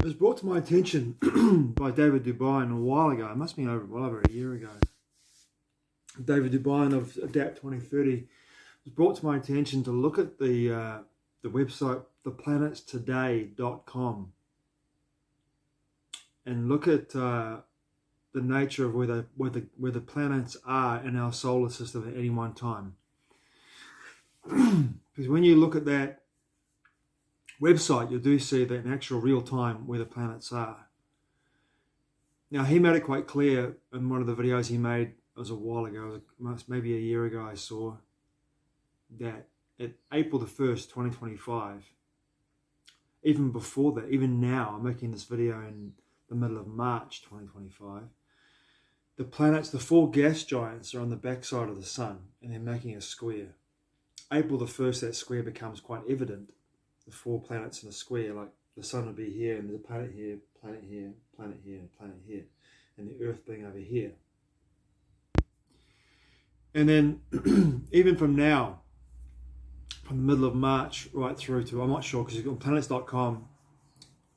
It was brought to my attention by David Dubyne a while ago. It must have been well over a year ago. David Dubyne of Adapt 2030 was brought to my attention to look at the website theplanetstoday.com and look at the nature of where the planets are in our solar system at any one time. Because when you look at that website, you do see that in actual real time where the planets are. Now, he made it quite clear in one of the videos he made, it was a while ago, maybe a year ago, I saw that at April the 1st, 2025, even before that, even now, I'm making this video in the middle of March 2025, the planets, the four gas giants are on the backside of the sun and they're making a square. April the 1st, that square becomes quite evident. The four planets in a square, like the sun would be here, and there's a planet here, planet here, planet here, planet here, and the Earth being over here. And then, even from now, from the middle of March right through to, I'm not sure, because you've got planets.com,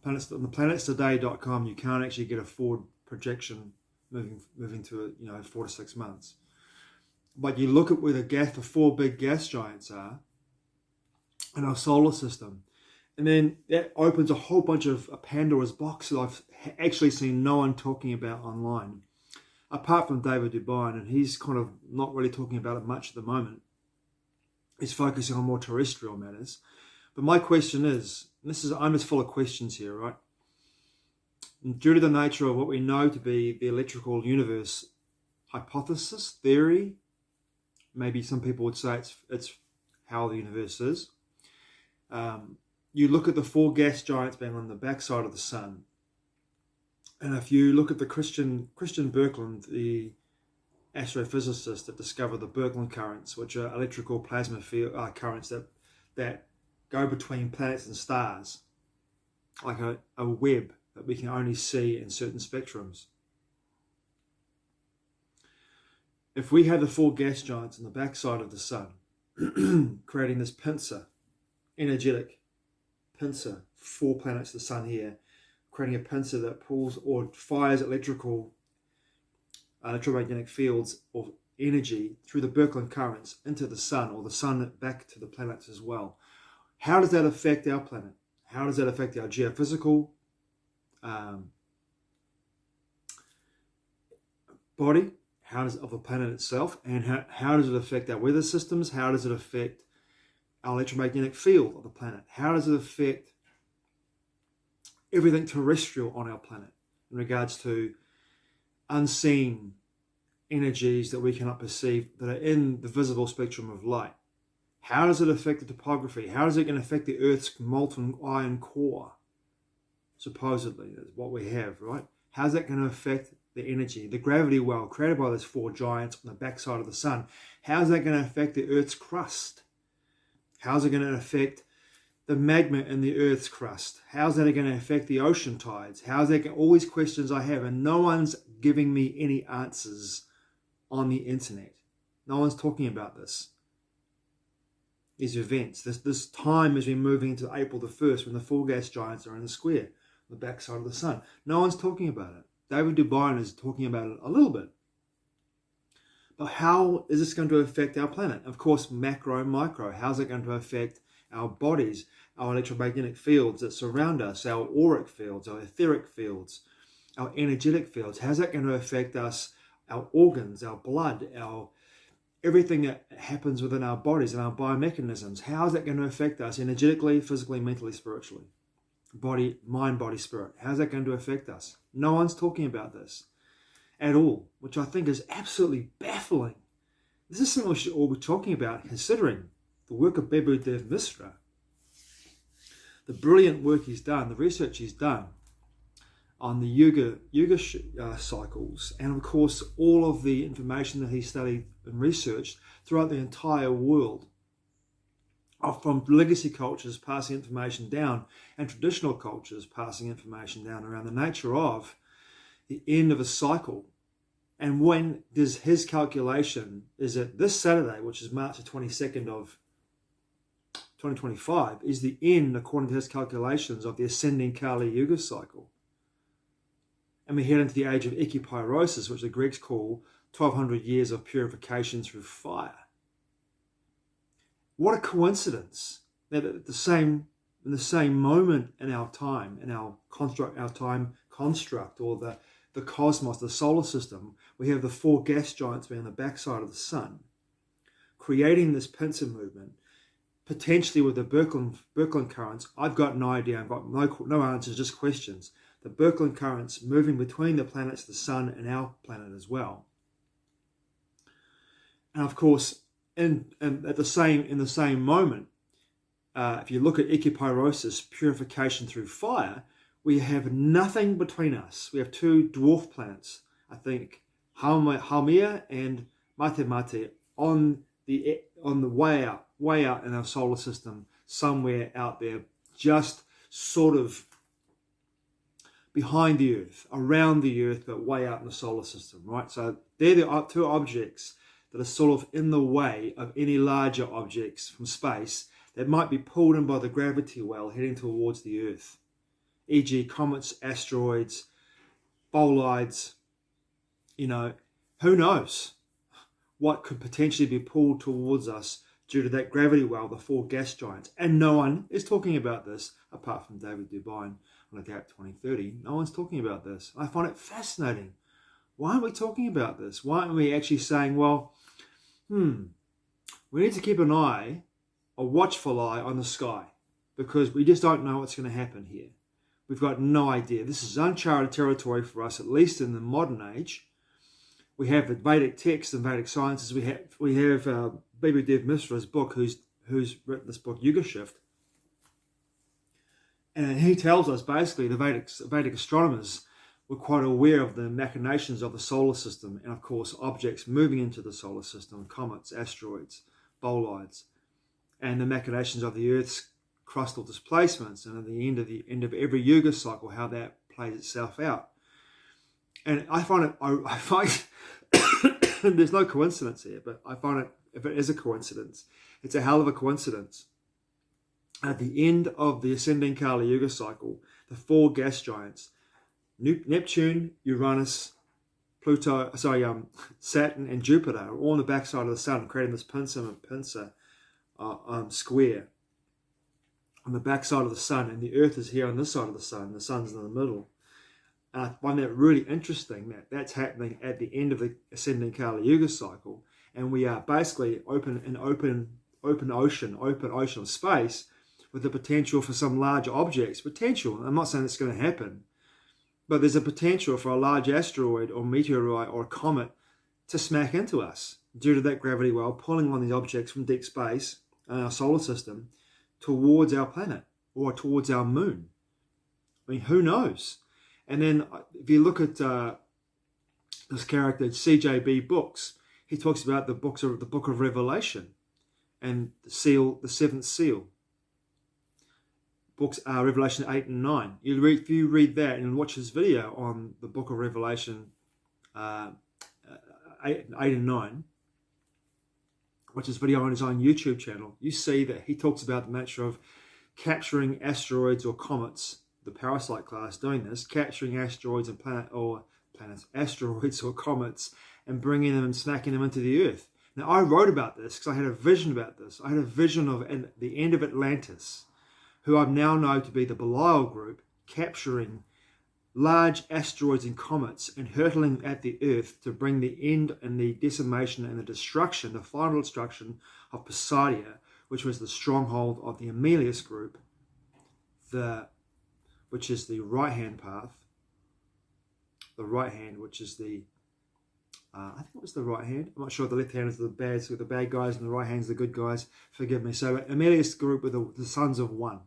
on the planetstoday.com, you can't actually get a forward projection moving to 4 to 6 months. But you look at where the four big gas giants are in our solar system, and then that opens a whole bunch of a Pandora's box that I've actually seen no one talking about online, apart from David Dubyne, and he's kind of not really talking about it much at the moment. He's focusing on more terrestrial matters. But my question is, I'm just full of questions here, right? Due to the nature of what we know to be the electrical universe hypothesis, theory, maybe some people would say it's how the universe is. You look at the four gas giants being on the backside of the sun, and if you look at the Christian Birkeland, the astrophysicist that discovered the Birkeland currents, which are electrical plasma field currents that go between planets and stars, like a web that we can only see in certain spectrums. If we have the four gas giants on the backside of the sun, creating this pincer, energetic pincer, four planets of the sun here, creating a pincer that pulls or fires electromagnetic fields of energy through the Birkeland currents into the sun, or the sun back to the planets as well. How does that affect our planet? How does that affect our geophysical body? How does of the planet itself, and how does it affect our weather systems? How does it affect our electromagnetic field of the planet? How does it affect everything terrestrial on our planet in regards to unseen energies that we cannot perceive that are in the visible spectrum of light? How does it affect the topography? How is it going to affect the Earth's molten iron core? Supposedly, that's what we have, right? How's that going to affect the energy, the gravity well created by those four giants on the backside of the sun? How's that going to affect the Earth's crust? How's it going to affect the magma in the Earth's crust? How's that going to affect the ocean tides? How's that? All these questions I have, and no one's giving me any answers on the internet. No one's talking about this. These events, this time as we're moving into April the 1st, when the four gas giants are in the square on the backside of the sun. No one's talking about it. David Dubyne is talking about it a little bit. But how is this going to affect our planet? Of course, macro and micro. How's it going to affect our bodies, our electromagnetic fields that surround us, our auric fields, our etheric fields, our energetic fields? How's that going to affect us, our organs, our blood, our everything that happens within our bodies and our biomechanisms? How is that going to affect us energetically, physically, mentally, spiritually? Body, mind, body, spirit. How's that going to affect us? No one's talking about this at all, which I think is absolutely baffling. This is something we should all be talking about, considering the work of Dev Misra, the brilliant work he's done, the research he's done on the Yuga cycles, and of course all of the information that he studied and researched throughout the entire world, from legacy cultures passing information down and traditional cultures passing information down around the nature of the end of a cycle. And when does his calculation is that this Saturday, which is March the 22nd of 2025, is the end, according to his calculations, of the Ascending Kali Yuga cycle. And we head into the age of Echipyrosis, which the Greeks call 1200 years of purification through fire. What a coincidence that in the same moment in our time, in our time construct, or the cosmos, the solar system, we have the four gas giants being on the backside of the sun, creating this pincer movement, potentially with the Birkeland currents. I've got no idea. I've got no answers, just questions. The Birkeland currents moving between the planets, the sun, and our planet as well. And of course, in the same moment, if you look at Echipyrosis, purification through fire, we have nothing between us. We have two dwarf planets, I think, Haumea and Mate on the way out in our solar system, somewhere out there, just sort of behind the Earth, around the Earth, but way out in the solar system, right? So they're the two objects that are sort of in the way of any larger objects from space that might be pulled in by the gravity well heading towards the Earth, e.g. comets, asteroids, bolides. Who knows what could potentially be pulled towards us due to that gravity well, the four gas giants. And no one is talking about this, apart from David Dubyne on Adapt 2030. No one's talking about this. I find it fascinating. Why aren't we talking about this? Why aren't we actually saying, well, we need to keep an eye, a watchful eye on the sky, because we just don't know what's going to happen here. We've got no idea. This is uncharted territory for us, at least in the modern age. We have the Vedic texts and Vedic sciences. We have Bibi Dev Misra's book, who's written this book, Yuga Shift. And he tells us basically the Vedic astronomers were quite aware of the machinations of the solar system, and of course objects moving into the solar system, comets, asteroids, bolides, and the machinations of the Earth's crustal displacements, and at the end of every Yuga cycle, how that plays itself out. And I find there's no coincidence here, but I find it, if it is a coincidence, it's a hell of a coincidence. At the end of the Ascending Kali Yuga cycle, the four gas giants, Neptune, Uranus, Saturn, and Jupiter, are all on the backside of the sun, creating this pincer square on the backside of the sun, and the Earth is here on this side of the sun. The sun's in the middle. And I find that really interesting that that's happening at the end of the Ascending Kali Yuga cycle, and we are basically open ocean of space with the potential for some large objects. Potential. I'm not saying it's going to happen, but there's a potential for a large asteroid or meteorite or a comet to smack into us due to that gravity well pulling on these objects from deep space in our solar system towards our planet or towards our moon. I mean, who knows? And then if you look at this character, C.J.B. Books, he talks about the book of Revelation and the seventh seal. Books Revelation 8 and 9. If you read that and watch his video on the book of Revelation 8 and 9, watch his video on his own YouTube channel, you see that he talks about the nature of capturing asteroids or comets, the parasite class doing this, capturing asteroids and asteroids or comets, and bringing them and smacking them into the Earth. Now, I wrote about this because I had a vision about this. I had a vision of the end of Atlantis, who I now know to be the Belial group, capturing large asteroids and comets and hurtling at the Earth to bring the end and the decimation and the destruction, the final destruction of Poseidia, which was the stronghold of the Amelius group, which is the right-hand path. The right hand, which is the, I think it was the right hand. I'm not sure if the left hand is the bad guys and the right hand is the good guys. Forgive me. So Amelius group were the sons of one.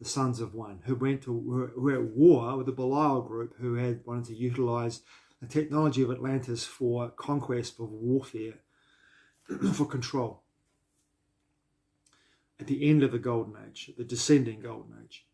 The sons of one who were at war with the Belial group, who wanted to utilize the technology of Atlantis for conquest, for warfare, for control. At the end of the Golden Age, the descending Golden Age.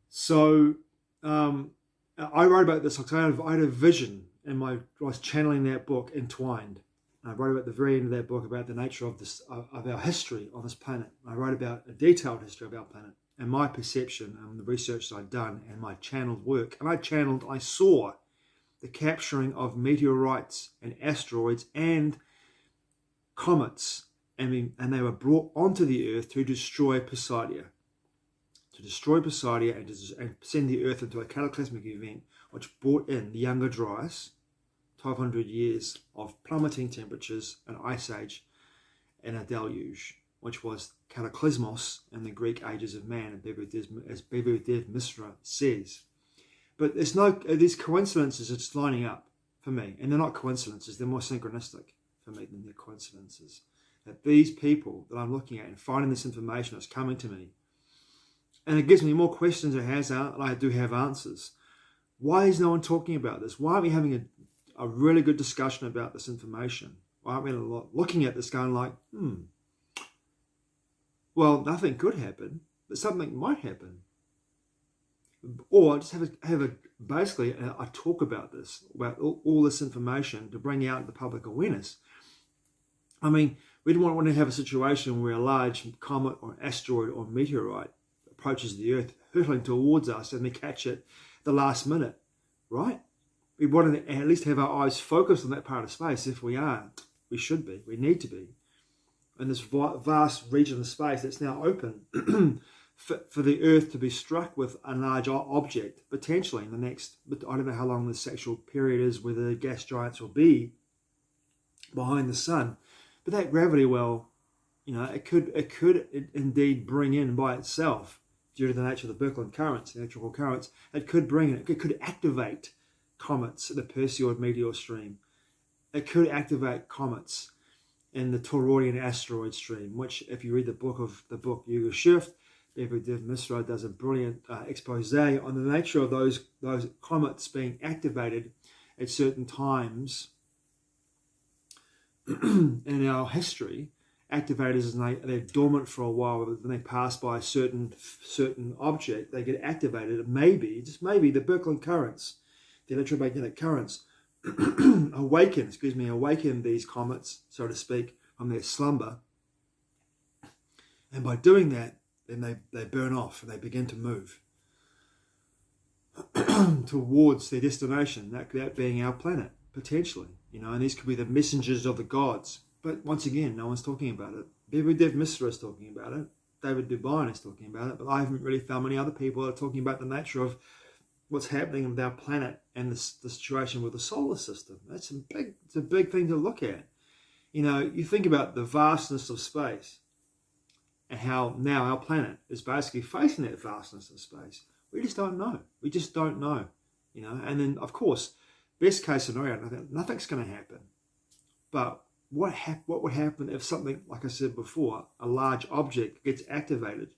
So I wrote about this because I had a vision, and I was channeling that book entwined And I wrote at the very end of that book about the nature of this, of our history on this planet. I wrote about a detailed history of our planet and my perception and the research that I'd done and my channeled work. And I saw the capturing of meteorites and asteroids and comets, and they were brought onto the Earth to destroy Poseidon. And send the Earth into a cataclysmic event which brought in the Younger Dryas, 1200 years of plummeting temperatures, an ice age, and a deluge, which was cataclysmos in the Greek ages of man, as David Dubyne says. But these coincidences are just lining up for me, and they're not coincidences, they're more synchronistic for me than they're coincidences. That these people that I'm looking at and finding this information that's coming to me, and it gives me more questions than I do have answers. Why is no one talking about this? Why aren't we having a really good discussion about this information? Why aren't we looking at this going like, well, nothing could happen, but something might happen. Or just basically a talk about this, about all this information to bring out the public awareness. I mean, we don't want to have a situation where a large comet or asteroid or meteorite approaches the Earth hurtling towards us and we catch it the last minute, right? We want to at least have our eyes focused on that part of space. If we aren't, we should be, we need to be. In this vast region of space that's now open for the Earth to be struck with a large object, potentially in the next, I don't know how long this actual period is where the gas giants will be behind the sun, but that gravity well, it could indeed bring in by itself, due to the nature of the Birkeland currents, the electrical currents, it could activate comets in the Perseid meteor stream. It could activate comets in the Tauronian asteroid stream, which, if you read the book Yuga Shift, David Dubyne does a brilliant expose on the nature of those comets being activated at certain times in our history. Activators, and they're dormant for a while, but when they pass by a certain object, they get activated. Maybe, just maybe, the Birkeland currents, the electromagnetic currents, awaken these comets, so to speak, from their slumber. And by doing that, then they burn off and they begin to move towards their destination, that being our planet, potentially. And these could be the messengers of the gods. But once again, no one's talking about it. David Dubyne is talking about it. David Dubyne is talking about it. But I haven't really found many other people that are talking about the nature of what's happening with our planet and the situation with the solar system. It's a big thing to look at. You think about the vastness of space and how now our planet is basically facing that vastness of space. We just don't know. And then, of course, best case scenario, nothing's going to happen. But what would happen if something, like I said before, a large object gets activated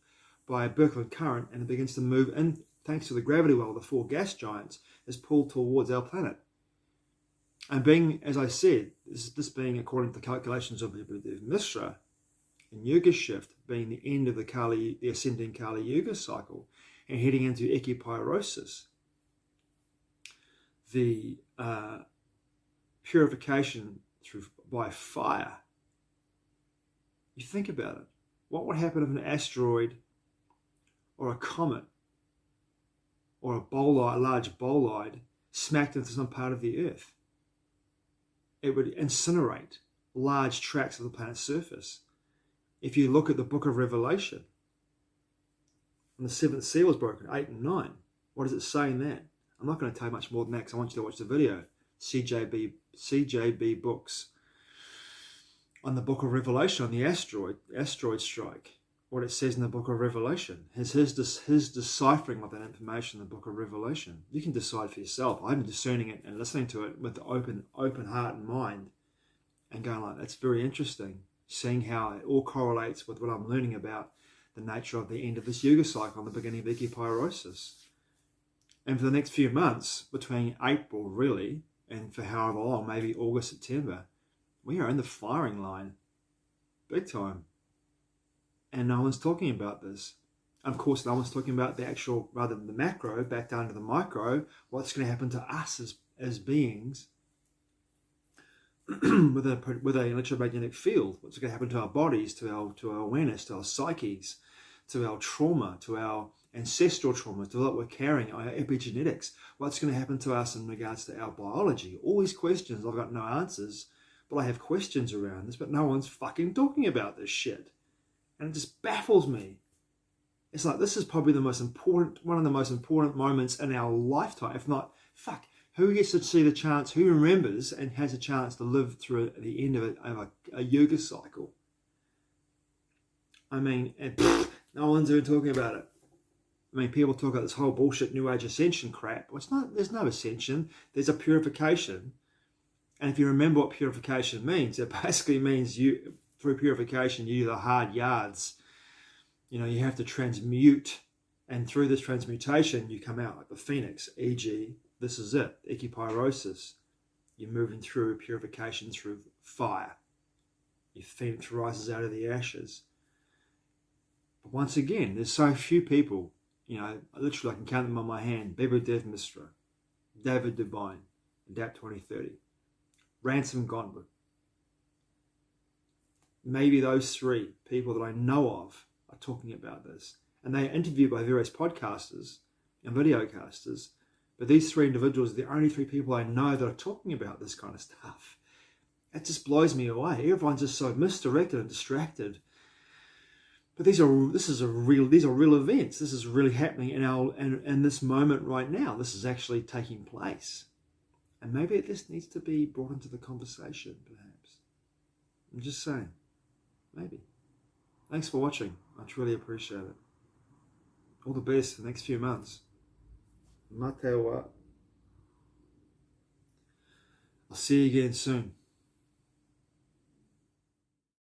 by a Birkeland current and it begins to move in, thanks to the gravity well, the four gas giants, is pulled towards our planet. And being, as I said, this being according to the calculations of David Dubyne and Yuga Shift, being the end of the Ascending Kali Yuga cycle and heading into echipyrosis, the purification by fire. You think about it. What would happen if an asteroid or a comet or a large bolide smacked into some part of the Earth? It would incinerate large tracts of the planet's surface. If you look at the book of Revelation, when the seventh seal was broken, 8 and 9, what does it say in that? I'm not going to tell you much more than that because I want you to watch the video. CJB Books on the book of Revelation, on the asteroid strike, what it says in the book of Revelation, his deciphering of that information in the book of Revelation. You can decide for yourself. I'm discerning it and listening to it with open heart and mind and going like, that's very interesting, seeing how it all correlates with what I'm learning about the nature of the end of this Yuga cycle and the beginning of echipyrosis. And for the next few months, between April really, and for however long, maybe August, September, we are in the firing line, big time. And no one's talking about this. And of course, no one's talking about the actual, rather than the macro, back down to the micro, what's going to happen to us as beings with an electromagnetic field. What's going to happen to our bodies, to our awareness, to our psyches, to our trauma, to our ancestral trauma, to what we're carrying, our epigenetics. What's going to happen to us in regards to our biology? All these questions, I've got no answers, but I have questions around this, but no one's fucking talking about this shit. And it just baffles me. It's like, this is probably one of the most important moments in our lifetime, if not, who gets to see the chance, who remembers and has a chance to live through the end of a yuga cycle? I mean, no one's even talking about it. I mean, people talk about this whole bullshit New Age ascension crap. Well, there's no ascension. There's a purification. And if you remember what purification means, it basically means through purification, you do the hard yards. You know, you have to transmute. And through this transmutation, you come out like the phoenix, e.g., this is it, echipyrosis. You're moving through purification through fire. Your phoenix rises out of the ashes. But once again, there's so few people, you know, literally I can count them on my hand. Biba Dev Misra, David Dubyne, Adapt 2030, Ransom Gondwood. Maybe those three people that I know of are talking about this. And they are interviewed by various podcasters and videocasters. But these three individuals are the only three people I know that are talking about this kind of stuff. It just blows me away. Everyone's just so misdirected and distracted. But these are real events. This is really happening in this moment right now. This is actually taking place. And maybe this needs to be brought into the conversation, perhaps. I'm just saying. Maybe. Thanks for watching. I truly appreciate it. All the best for the next few months. Matewa. I'll see you again soon.